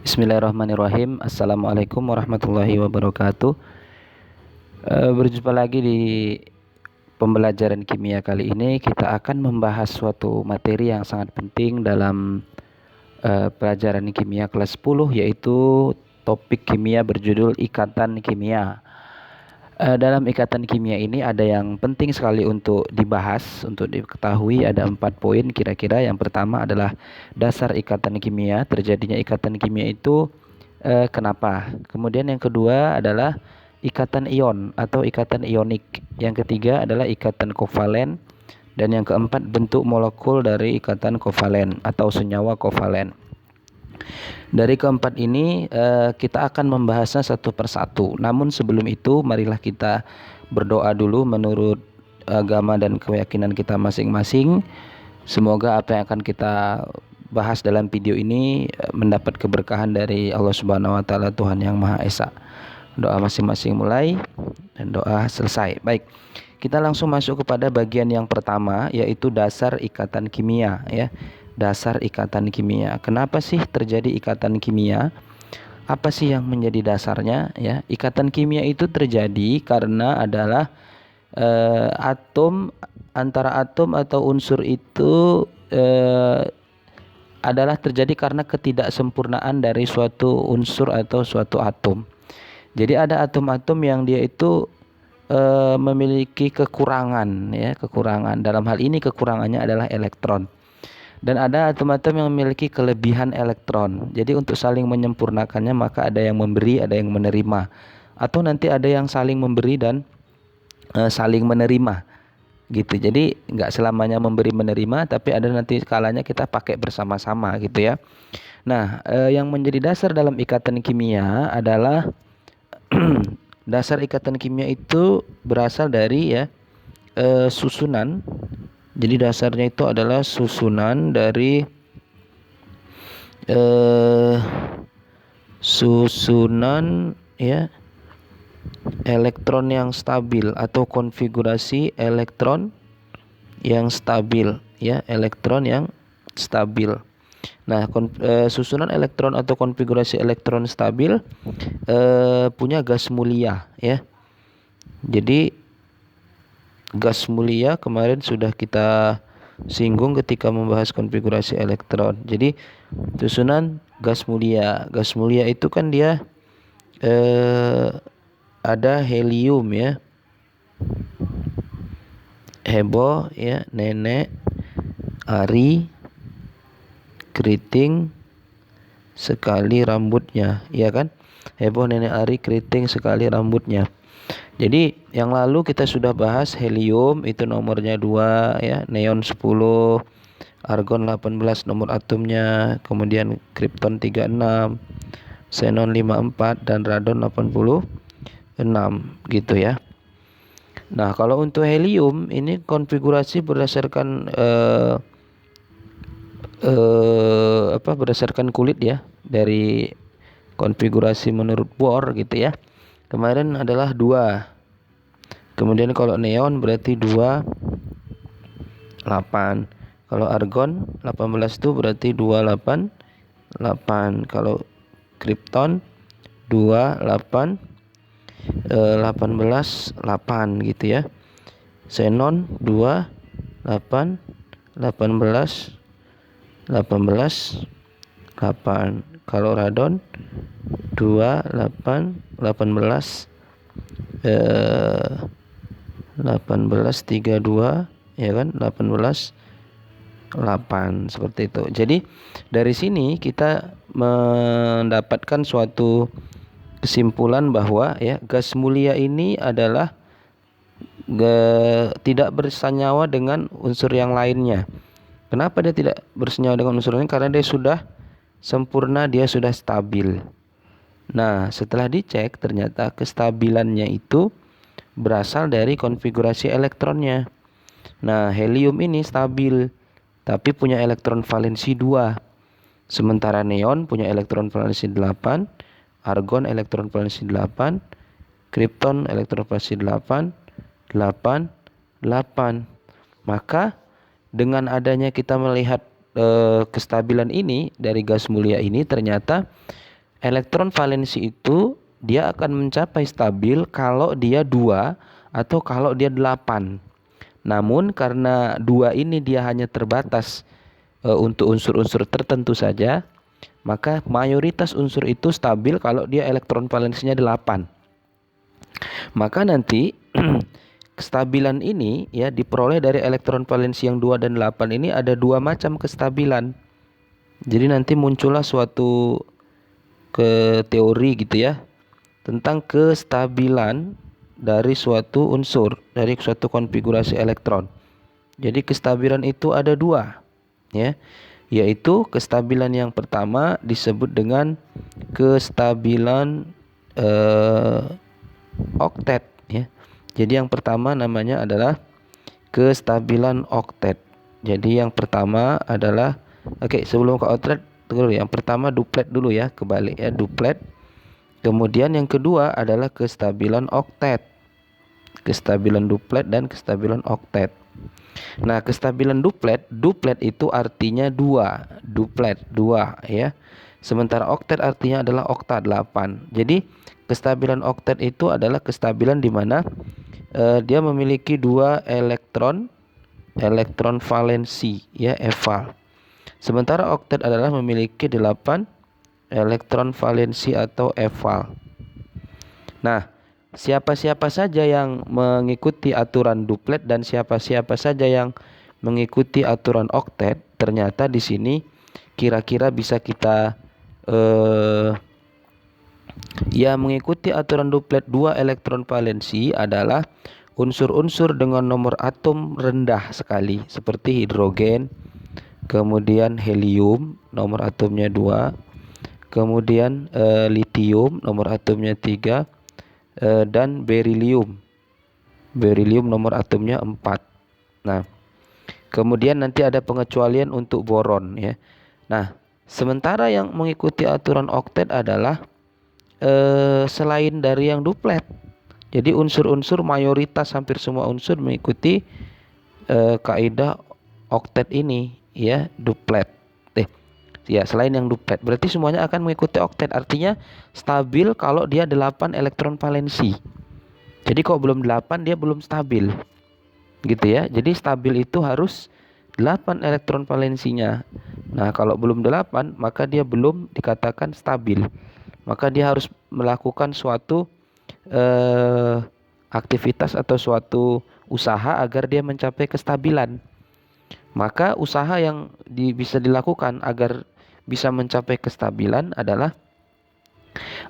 Bismillahirrahmanirrahim. Assalamualaikum warahmatullahi wabarakatuh. Berjumpa lagi di pembelajaran kimia kali ini. Kita akan membahas suatu materi yang sangat penting dalam pelajaran kimia kelas 10, yaitu topik kimia berjudul ikatan kimia. Dalam ikatan kimia ini ada yang penting sekali untuk dibahas, untuk diketahui. Ada 4 poin kira-kira. Yang pertama adalah dasar ikatan kimia. Terjadinya ikatan kimia itu kenapa? Kemudian yang kedua adalah ikatan ion atau ikatan ionik. Yang ketiga adalah ikatan kovalen. Dan yang keempat, bentuk molekul dari ikatan kovalen atau senyawa kovalen. Dari keempat ini kita akan membahasnya satu persatu. Namun sebelum itu, marilah kita berdoa dulu menurut agama dan keyakinan kita masing-masing. Semoga apa yang akan kita bahas dalam video ini mendapat keberkahan dari Allah Subhanahu wa taala, Tuhan yang Maha Esa. Doa masing-masing mulai dan doa selesai. Baik. Kita langsung masuk kepada bagian yang pertama, yaitu dasar ikatan kimia, ya. Dasar ikatan kimia. Kenapa sih terjadi ikatan kimia? Apa sih yang menjadi dasarnya, ya? Ikatan kimia itu terjadi karena adalah antara atom atau unsur itu adalah terjadi karena ketidaksempurnaan dari suatu unsur atau suatu atom. Jadi ada atom-atom yang dia itu memiliki kekurangan, ya, kekurangan. Dalam hal ini kekurangannya adalah elektron. Dan ada atom-atom yang memiliki kelebihan elektron. Jadi untuk saling menyempurnakannya maka ada yang memberi, ada yang menerima. Atau nanti ada yang saling memberi dan saling menerima. Gitu. Jadi nggak selamanya memberi menerima, tapi ada nanti kalanya kita pakai bersama-sama gitu ya. Nah, yang menjadi dasar dalam ikatan kimia adalah dasar ikatan kimia itu berasal dari susunan. Jadi dasarnya itu adalah susunan dari elektron yang stabil atau konfigurasi elektron yang stabil, ya, elektron yang stabil. Nah, susunan elektron atau konfigurasi elektron stabil punya gas mulia, ya. Jadi gas mulia kemarin sudah kita singgung ketika membahas konfigurasi elektron. Jadi susunan gas mulia. Gas mulia itu kan dia ada helium, ya. Heboh, ya, nenek, ari, keriting, sekali rambutnya, ya kan? Heboh, nenek, ari, keriting, sekali rambutnya. Jadi yang lalu kita sudah bahas helium itu nomornya 2, ya, neon 10, argon 18 nomor atomnya, kemudian kripton 36, xenon 54 dan radon 86 gitu ya. Nah, kalau untuk helium ini konfigurasi berdasarkan berdasarkan kulit, ya, dari konfigurasi menurut Bohr gitu ya. Kemarin adalah 2. Kemudian kalau neon berarti 2, 8. Kalau argon 18 itu berarti 2, 8, 8. Kalau kripton 2, 8, 18, 8 gitu ya. Xenon 2, 8, 18, 18, 8. Kalau radon 2, 8, 18, 32, ya kan, 18, 8 seperti itu. Jadi dari sini kita mendapatkan suatu kesimpulan bahwa, ya, gas mulia ini adalah tidak bersenyawa dengan unsur yang lainnya. Kenapa dia tidak bersenyawa dengan unsur lain? Karena dia sudah sempurna, dia sudah stabil. Nah, setelah dicek ternyata kestabilannya itu berasal dari konfigurasi elektronnya. Nah, helium ini stabil tapi punya elektron valensi 2. Sementara neon punya elektron valensi 8, argon elektron valensi 8, kripton elektron valensi 8, 8, 8. Maka dengan adanya kita melihat kestabilan ini dari gas mulia ini, ternyata elektron valensi itu dia akan mencapai stabil kalau dia 2 atau kalau dia 8. Namun karena 2 ini dia hanya terbatas untuk unsur-unsur tertentu saja, maka mayoritas unsur itu stabil kalau dia elektron valensinya 8. Maka nanti kestabilan ini ya diperoleh dari elektron valensi yang 2 dan 8 ini ada 2 macam kestabilan. Jadi nanti muncullah suatu teori gitu ya tentang kestabilan dari suatu unsur, dari suatu konfigurasi elektron. Jadi kestabilan itu ada 2 ya, yaitu kestabilan yang pertama disebut dengan kestabilan oktet ya. Jadi yang pertama namanya adalah kestabilan oktet. Jadi yang pertama adalah sebelum ke oktet dulu, yang pertama duplet dulu ya, kebalik ya, duplet. Kemudian yang kedua adalah kestabilan oktet. Kestabilan duplet dan kestabilan oktet. Nah, kestabilan duplet itu artinya 2, duplet 2 ya. Sementara oktet artinya adalah okta 8. Jadi kestabilan oktet itu adalah kestabilan di mana dia memiliki 2 elektron valensi ya, eval. Sementara oktet adalah memiliki 8 elektron valensi atau eval. Nah, siapa-siapa saja yang mengikuti aturan duplet dan siapa-siapa saja yang mengikuti aturan oktet, ternyata di sini kira-kira bisa kita ya mengikuti aturan duplet 2 elektron valensi adalah unsur-unsur dengan nomor atom rendah sekali seperti hidrogen, kemudian helium nomor atomnya 2, kemudian litium nomor atomnya 3, dan berilium nomor atomnya 4. Nah, kemudian nanti ada pengecualian untuk boron ya. Nah, sementara yang mengikuti aturan oktet adalah selain dari yang duplet. Jadi unsur-unsur mayoritas hampir semua unsur mengikuti kaidah oktet ini ya, duplet. Ya, selain yang duplet. Berarti semuanya akan mengikuti oktet. Artinya stabil kalau dia 8 elektron valensi. Jadi kalau belum 8 dia belum stabil. Gitu ya. Jadi stabil itu harus 8 elektron valensinya. Nah, kalau belum 8 maka dia belum dikatakan stabil. Maka dia harus melakukan suatu aktivitas atau suatu usaha agar dia mencapai kestabilan. Maka usaha yang bisa dilakukan agar bisa mencapai kestabilan adalah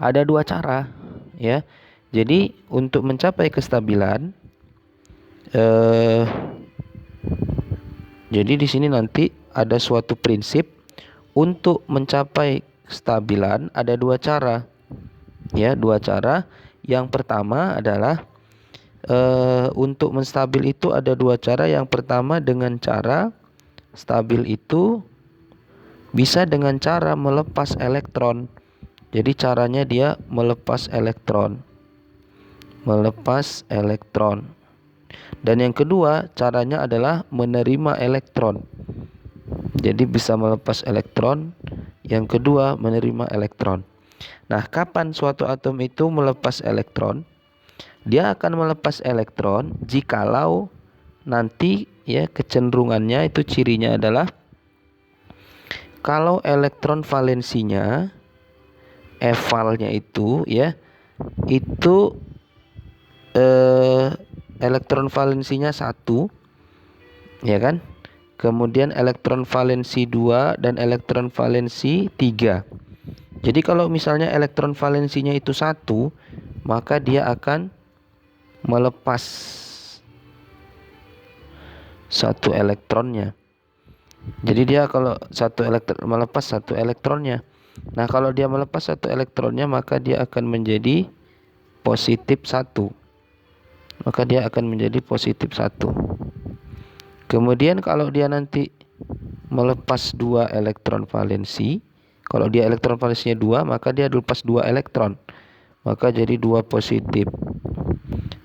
ada 2 cara ya. Jadi untuk mencapai kestabilan jadi di sini nanti ada suatu prinsip untuk mencapai kestabilan ada 2 cara. Ya, 2 cara. Yang pertama adalah untuk menstabil itu ada 2 cara. Yang pertama dengan cara stabil itu bisa dengan cara melepas elektron. Jadi caranya dia melepas elektron. Melepas elektron. Dan yang kedua caranya adalah menerima elektron. Jadi bisa melepas elektron. Yang kedua menerima elektron. Nah, kapan suatu atom itu melepas elektron? Dia akan melepas elektron jikalau nanti ya kecenderungannya itu cirinya adalah kalau elektron valensinya evalnya itu ya itu elektron valensinya 1 ya kan? Kemudian elektron valensi 2 dan elektron valensi 3. Jadi kalau misalnya elektron valensinya itu 1, maka dia akan melepas 1 elektronnya. Jadi dia kalau melepas 1 elektronnya. Nah, kalau dia melepas 1 elektronnya maka dia akan menjadi positif 1. Maka dia akan menjadi positif 1. Kemudian kalau dia nanti melepas 2 elektron valensi, kalau dia elektron valensinya 2, maka dia lepas 2 elektron. Maka jadi 2 positif.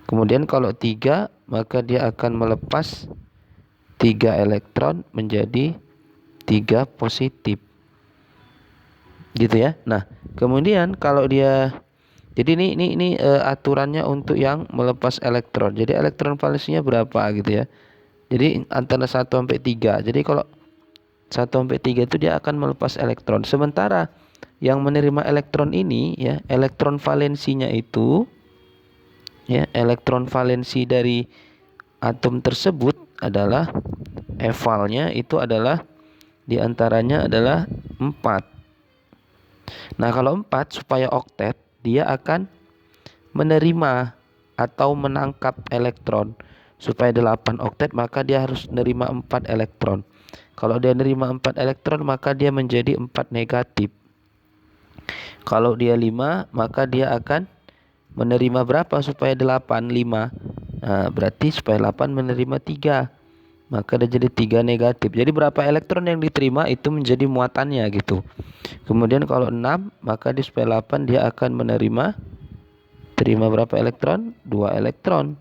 Kemudian kalau 3, maka dia akan melepas 3 elektron menjadi 3 positif. gitu ya. Nah, kemudian kalau dia jadi ini aturannya untuk yang melepas elektron. Jadi elektron valensinya berapa gitu ya. Jadi antara 1 sampai 3. Jadi kalau 1 sampai 3 itu dia akan melepas elektron. Sementara yang menerima elektron ini ya, elektron valensinya itu ya, elektron valensi dari atom tersebut adalah evalnya itu adalah diantaranya adalah 4. Nah, kalau 4 supaya oktet, dia akan menerima atau menangkap elektron. Supaya 8 oktet, maka dia harus menerima 4 elektron. Kalau dia menerima 4 elektron, maka dia menjadi 4 negatif. Kalau dia 5, maka dia akan menerima berapa supaya 8? 5. Nah, berarti supaya 8 menerima 3. Maka dia jadi 3 negatif. Jadi berapa elektron yang diterima itu menjadi muatannya gitu. Kemudian kalau 6, maka di supaya 8 dia akan terima berapa elektron? 2 elektron.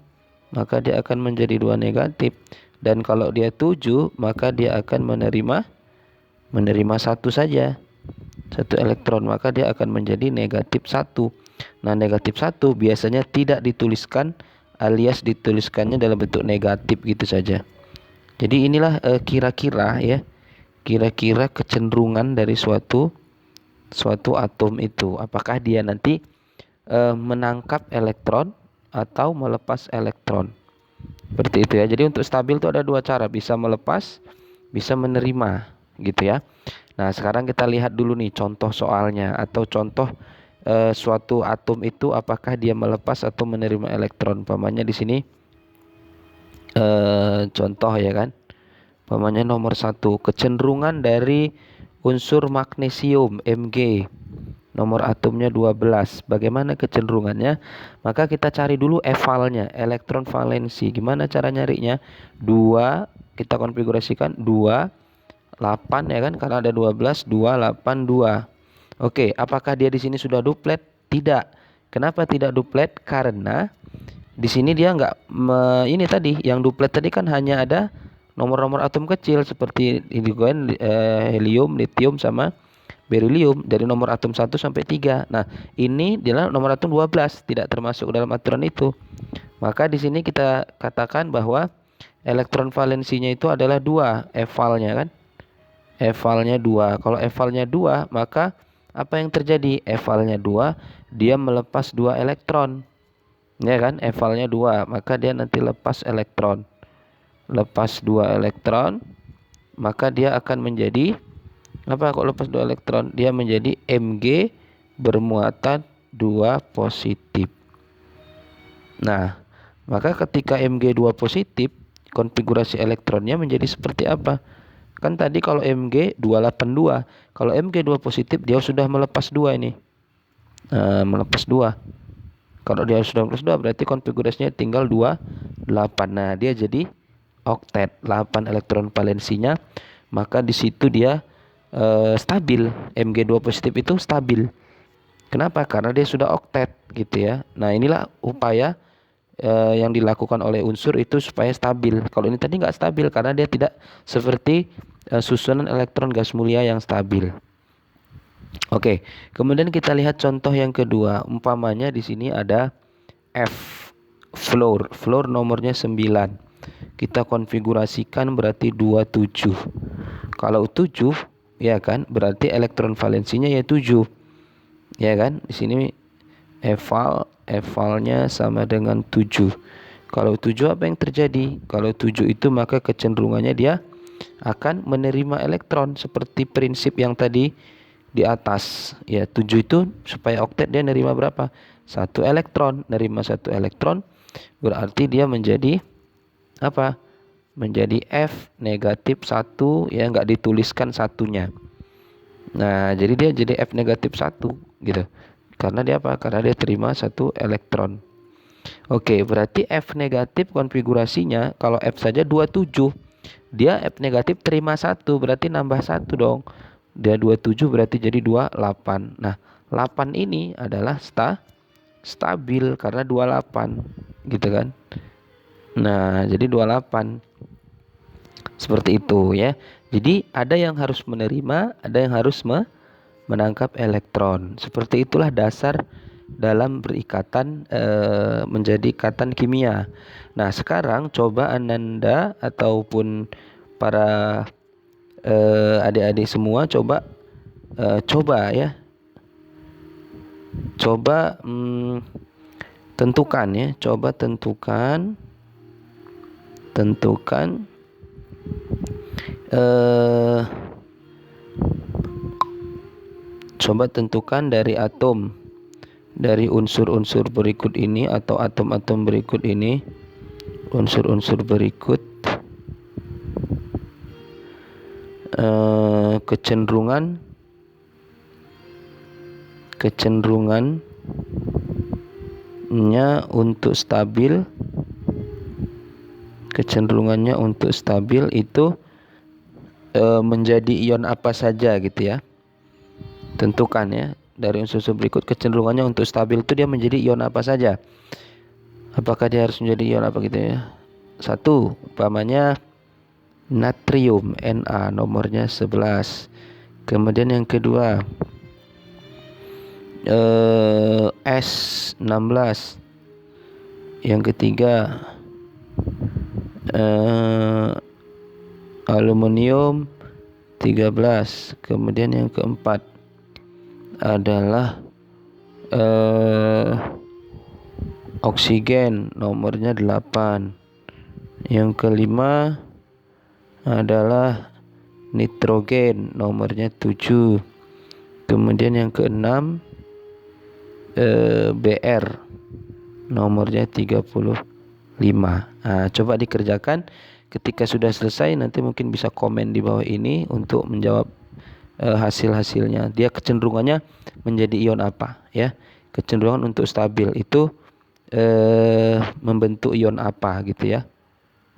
Maka dia akan menjadi 2 negatif. Dan kalau dia 7, maka dia akan menerima 1 saja. 1 elektron, maka dia akan menjadi negatif 1. Nah, negatif 1 biasanya tidak dituliskan alias dituliskannya dalam bentuk negatif gitu saja. Jadi inilah kira-kira ya, kira-kira kecenderungan dari suatu atom itu. Apakah dia nanti menangkap elektron atau melepas elektron. Seperti itu ya. Jadi untuk stabil itu ada 2 cara, bisa melepas, bisa menerima gitu ya. Nah, sekarang kita lihat dulu nih contoh soalnya atau contoh suatu atom itu apakah dia melepas atau menerima elektron. Umpamanya di sini contoh ya kan. Umpamanya nomor 1, kecenderungan dari unsur magnesium Mg. Nomor atomnya 12. Bagaimana kecenderungannya? Maka kita cari dulu evalnya, elektron valensi. Gimana cara nyarinya? 2, kita konfigurasikan 2, 8 ya kan? Karena ada 12, 2, 8, 2. Oke, apakah dia di sini sudah duplet? Tidak. Kenapa tidak duplet? Karena di sini dia nggak ini tadi, yang duplet tadi kan hanya ada nomor-nomor atom kecil seperti hidrogen, helium, litium sama berilium dari nomor atom 1 sampai 3. Nah, ini adalah nomor atom 12, tidak termasuk dalam aturan itu. Maka di sini kita katakan bahwa elektron valensinya itu adalah 2, evalnya kan? Evalnya 2. Kalau evalnya 2, maka apa yang terjadi? Evalnya 2, dia melepas 2 elektron. Ya kan? Evalnya 2, maka dia nanti lepas elektron. Lepas 2 elektron, maka dia akan menjadi apa? Kok lepas 2 elektron? Dia menjadi Mg bermuatan 2 positif. Nah, maka ketika Mg 2 positif, konfigurasi elektronnya menjadi seperti apa? Kan tadi kalau Mg 282, kalau Mg 2 positif dia sudah melepas 2 ini. Melepas 2. Kalau dia sudah melepas 2 berarti konfigurasinya tinggal 28. Nah, dia jadi oktet, 8 elektron valensinya, maka di situ dia stabil. Mg2 positif itu stabil. Kenapa? Karena dia sudah oktet gitu ya. Nah, inilah upaya yang dilakukan oleh unsur itu supaya stabil. Kalau ini tadi nggak stabil karena dia tidak seperti susunan elektron gas mulia yang stabil. Oke, kemudian kita lihat contoh yang kedua. Umpamanya di sini ada F, fluor. Fluor nomornya 9. Kita konfigurasikan berarti 27. Kalau 7 ya kan, berarti elektron valensinya ya 7. Ya kan? Di sini evalnya sama dengan 7. Kalau 7 apa yang terjadi? Kalau 7 itu maka kecenderungannya dia akan menerima elektron seperti prinsip yang tadi di atas. Ya, 7 itu supaya oktet dia nerima berapa? 1 elektron. Nerima 1 elektron berarti dia menjadi apa? Menjadi F negatif 1 ya, nggak dituliskan satunya. Nah, jadi dia jadi F negatif 1 gitu. Karena dia apa? Karena dia terima 1 elektron. Oke, berarti F negatif konfigurasinya kalau F saja 27. Dia F negatif terima 1, berarti nambah 1 dong. Dia 27 berarti jadi 28. Nah, 8 ini adalah stabil karena 28 gitu kan. Nah, jadi 28. Seperti itu ya. Jadi ada yang harus menerima, ada yang harus menangkap elektron. Seperti itulah dasar dalam berikatan menjadi ikatan kimia. Nah, sekarang coba Ananda ataupun para adik-adik semua coba ya. Coba tentukan ya, coba tentukan coba tentukan dari atom, dari unsur-unsur berikut ini atau atom-atom berikut ini, unsur-unsur berikut kecenderungannya untuk stabil itu menjadi ion apa saja gitu ya. Tentukan ya, dari unsur-unsur berikut kecenderungannya untuk stabil itu dia menjadi ion apa saja. Apakah dia harus menjadi ion apa gitu ya? 1, umpamanya natrium Na nomornya 11. Kemudian yang kedua S16. Yang ketiga aluminium 13. Kemudian yang keempat adalah oksigen nomornya 8. Yang kelima adalah nitrogen nomornya 7. Kemudian yang keenam Br nomornya 35. Nah, coba dikerjakan. Ketika sudah selesai nanti mungkin bisa komen di bawah ini untuk menjawab hasil-hasilnya. Dia kecenderungannya menjadi ion apa ya? Kecenderungan untuk stabil itu membentuk ion apa gitu ya?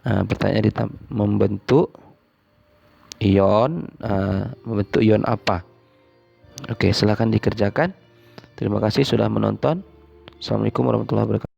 Pertanyaan membentuk ion apa? Oke, silakan dikerjakan. Terima kasih sudah menonton. Assalamualaikum warahmatullahi wabarakatuh.